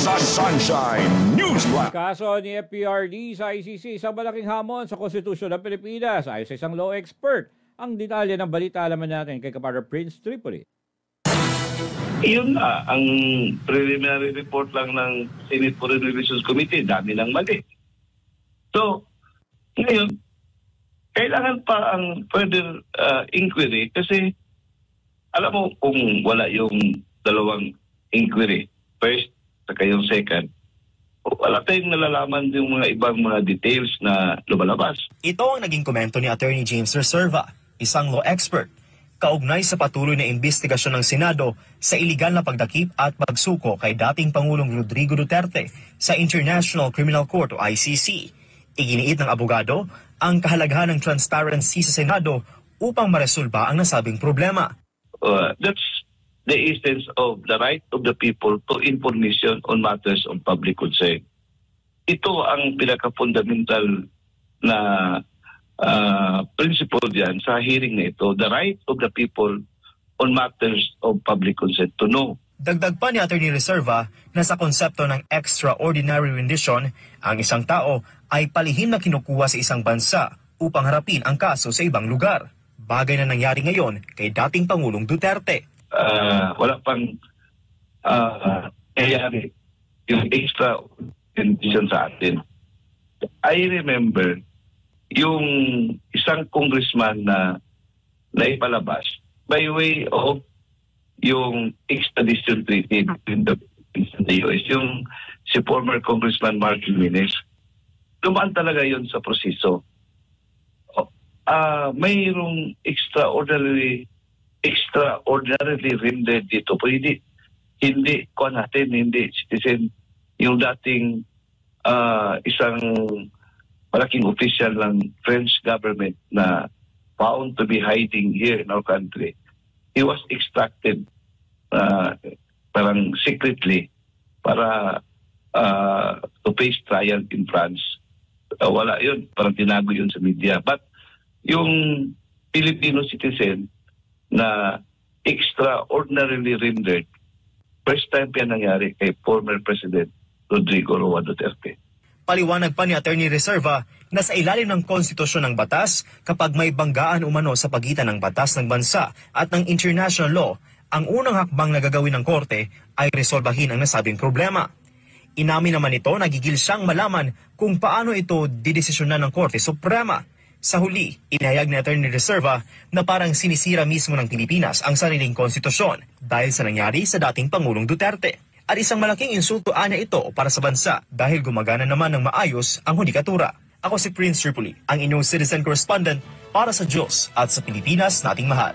Sa Sunshine News Blast. Kaso ni FPRD sa ICC isang malaking hamon sa konstitusyon ng Pilipinas ayon sa isang law expert. Ang detalye ng balita alaman natin kay Kapartner Prince Tripoli. Iyon na, ang preliminary report lang ng Senate Foreign Relations Committee, dami ng mali. So, ngayon, kailangan pa ang further inquiry kasi alam mo kung wala yung dalawang inquiry, first, saka yung second, wala tayong nalalaman yung mga ibang mga details na lumalabas. Ito ang naging komento ni Attorney James Reserva, isang law expert, kaugnay sa patuloy na investigasyon ng Senado sa iligal na pagdakip at pagsuko kay dating Pangulong Rodrigo Duterte sa International Criminal Court o ICC. Iginiit ng abogado ang kahalagahan ng transparency sa Senado upang maresolba ang nasabing problema. That's the essence of the right of the people to information on matters of public concern. Ito ang pinaka-fundamental na principle diyan sa hearing na ito, the right of the people on matters of public concern to know. Dagdag pa ni Attorney Reserva na sa konsepto ng extraordinary rendition, ang isang tao ay palihim na kinukuha sa isang bansa upang harapin ang kaso sa ibang lugar. Bagay na nangyari ngayon kay dating Pangulong Duterte. Wala pang nangyari yung extra rendition sa atin. I remember yung isang congressman na naipalabas by way of yung extradition treaty between the US, yung si former Congressman Mark Jimenez. Dumaan talaga yun sa proseso. Mayroong extraordinarily rendered dito. Po hindi ko natin, hindi citizen, yung dating isang malaking official ng French government na found to be hiding here in our country. He was extracted parang secretly para to face trial in France. Wala yun, parang tinago yun sa media. But yung Filipino citizen na extraordinarily rendered, first time yan nangyari kay former President Rodrigo Roa Duterte. Paliwanag pa ni Attorney Reserva na sa ilalim ng konstitusyon ng batas, kapag may banggaan umano sa pagitan ng batas ng bansa at ng international law, ang unang hakbang na gagawin ng korte ay resolbahin ang nasabing problema. Inamin naman ito na gigil siyang malaman kung paano ito didesisyonan ng Korte Suprema. Sa huli, inihayag ni Attorney Reserva na parang sinisira mismo ng Pilipinas ang sariling konstitusyon dahil sa nangyari sa dating Pangulong Duterte. At isang malaking insulto anya ito para sa bansa dahil gumagana naman ng maayos ang hudikatura. Ako si Prince Tripoli, ang inyong citizen correspondent para sa Diyos at sa Pilipinas nating mahal.